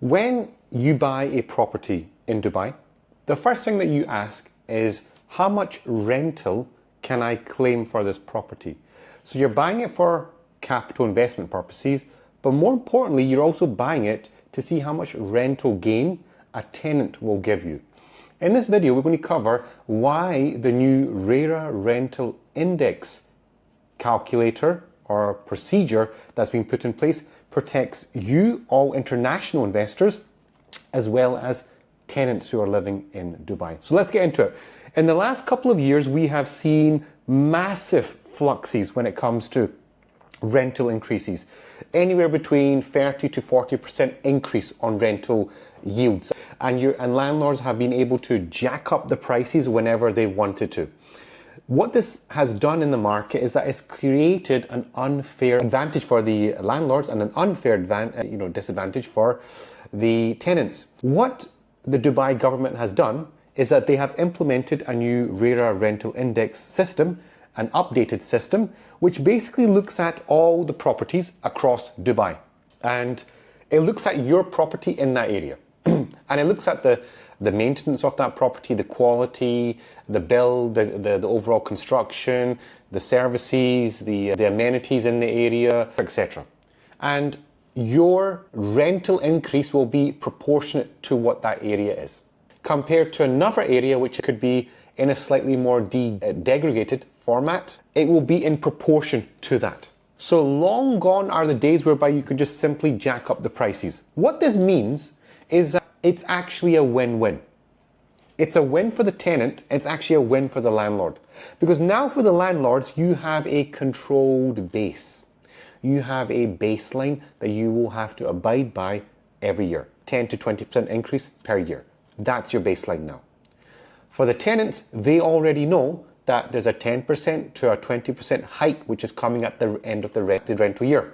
When you buy a property in Dubai, the first thing that you ask is, how much rental can I claim for this property? So you're buying it for capital investment purposes, but more importantly, you're also buying it to see how much rental gain a tenant will give you. In this video, we're going to cover why the new RERA rental index calculator or procedure that's been put in place protects you, all international investors, as well as tenants who are living in Dubai. So let's get into it. In the last couple of years, we have seen massive fluxes when it comes to rental increases, anywhere between 30 to 40% increase on rental yields, and landlords have been able to jack up the prices whenever they wanted to. What this has done in the market is that it's created an unfair advantage for the landlords and an unfair disadvantage for the tenants. What the Dubai government has done is that they have implemented a new RERA rental index system, an updated system, which basically looks at all the properties across Dubai. And it looks at your property in that area. And it looks at the maintenance of that property, the quality, the build, the overall construction, the services, the amenities in the area, etc. And your rental increase will be proportionate to what that area is, compared to another area which could be in a slightly more degraded format. It will be in proportion to that. So long gone are the days whereby you can just simply jack up the prices. What this means is that it's actually a win-win. It's a win for the tenant, it's actually a win for the landlord. Because now for the landlords, you have a controlled base. You have a baseline that you will have to abide by every year. 10 to 20% increase per year. That's your baseline now. For the tenants, they already know that there's a 10% to a 20% hike which is coming at the end of the rental year.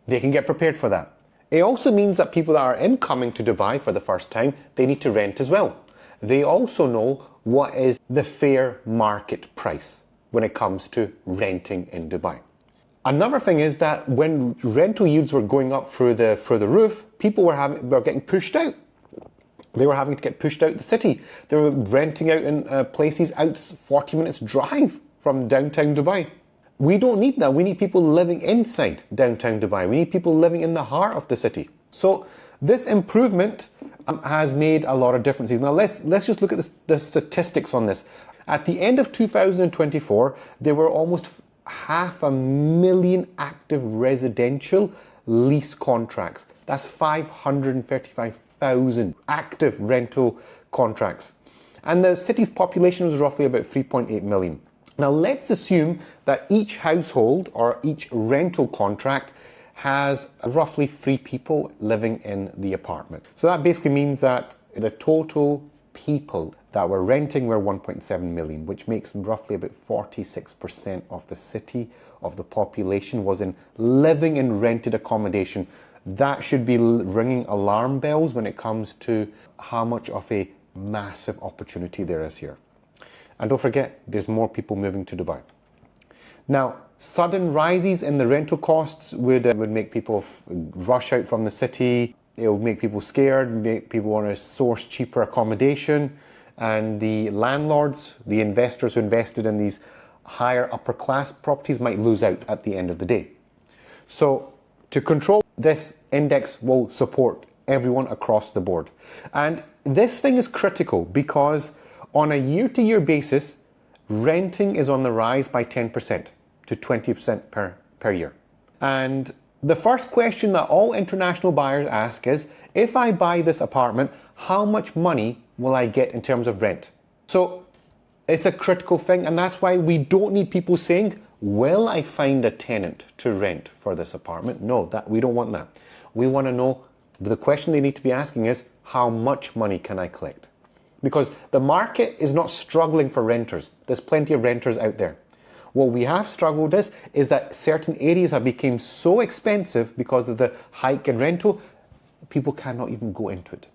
They can get prepared for that. It also means that people that are incoming to Dubai for the first time, they need to rent as well. They also know what is the fair market price when it comes to renting in Dubai. Another thing is that when rental yields were going up through the roof, people were getting pushed out. They were having to get pushed out the city. They were renting out in places out 40 minutes drive from downtown Dubai. We don't need that. We need people living inside downtown Dubai. We need people living in the heart of the city. So this improvement has made a lot of differences. Now let's just look at the statistics on this. At the end of 2024, there were almost 500,000 active residential lease contracts. That's 535,000 active rental contracts. And the city's population was roughly about 3.8 million. Now let's assume that each household or each rental contract has roughly 3 people living in the apartment. So that basically means that the total people that were renting were 1.7 million, which makes roughly about 46% of the city, of the population, was living in rented accommodation. That should be ringing alarm bells when it comes to how much of a massive opportunity there is here. And don't forget, there's more people moving to Dubai. Now, sudden rises in the rental costs would make people rush out from the city. It would make people scared, make people want to source cheaper accommodation. And the landlords, the investors who invested in these higher upper class properties might lose out at the end of the day. So to control this index will support everyone across the board. And this thing is critical because on a year-to-year basis, renting is on the rise by 10% to 20% per year. And the first question that all international buyers ask is, if I buy this apartment, how much money will I get in terms of rent? So it's a critical thing, and that's why we don't need people saying, will I find a tenant to rent for this apartment? No, we don't want that. We want to know, the question they need to be asking is, how much money can I collect? Because the market is not struggling for renters. There's plenty of renters out there. What we have struggled is that certain areas have become so expensive because of the hike in rental, people cannot even go into it.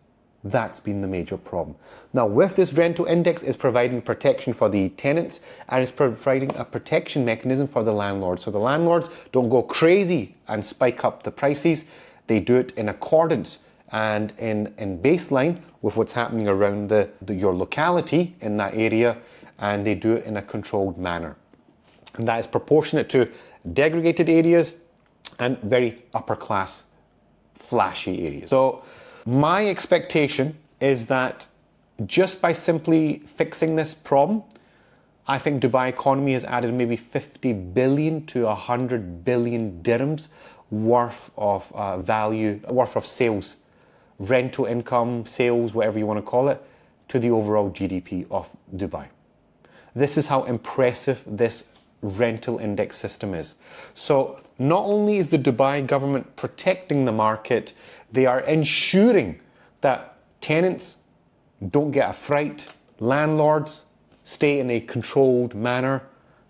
That's been the major problem. Now, with this rental index, it's providing protection for the tenants and it's providing a protection mechanism for the landlords. So the landlords don't go crazy and spike up the prices. They do it in accordance and in baseline with what's happening around your locality in that area, and they do it in a controlled manner. And that is proportionate to degraded areas and very upper class, flashy areas. So my expectation is that just by simply fixing this problem, I think Dubai economy has added maybe 50 billion to 100 billion dirhams worth of value, worth of sales, rental income, sales, whatever you want to call it, to the overall GDP of Dubai. This is how impressive this rental index system is. So not only is the Dubai government protecting the market, they are ensuring that tenants don't get a fright, landlords stay in a controlled manner.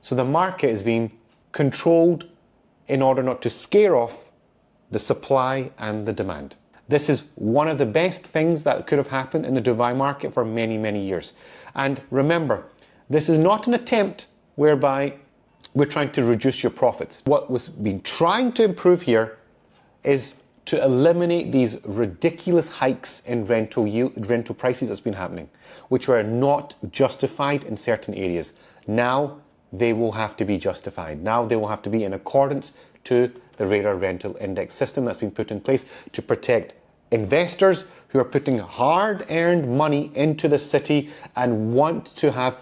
So the market is being controlled in order not to scare off the supply and the demand. This is one of the best things that could have happened in the Dubai market for many, many years. And remember, this is not an attempt whereby we're trying to reduce your profits. What was being trying to improve here is to eliminate these ridiculous hikes in rental prices that's been happening, which were not justified in certain areas. Now they will have to be justified. Now they will have to be in accordance to the radar rental index system that's been put in place to protect investors who are putting hard-earned money into the city and want to have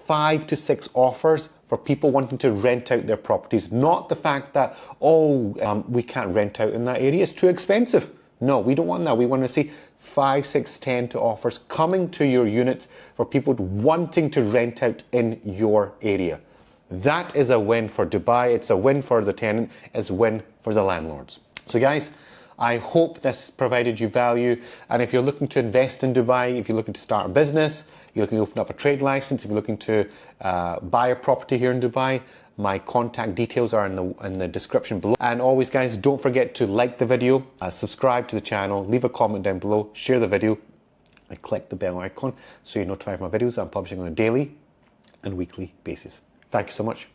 5 to 6 offers for people wanting to rent out their properties. Not the fact that, we can't rent out in that area, it's too expensive. No, we don't want that. We want to see 5, 6, 10 to offers coming to your units for people wanting to rent out in your area. That is a win for Dubai. It's a win for the tenant. It's a win for the landlords. So guys, I hope this provided you value. And if you're looking to invest in Dubai, if you're looking to start a business, you're looking to open up a trade license, if you're looking to buy a property here in Dubai, my contact details are in the description below. And always guys, don't forget to like the video, subscribe to the channel, leave a comment down below, share the video, and click the bell icon so you're notified of my videos I'm publishing on a daily and weekly basis. Thank you so much.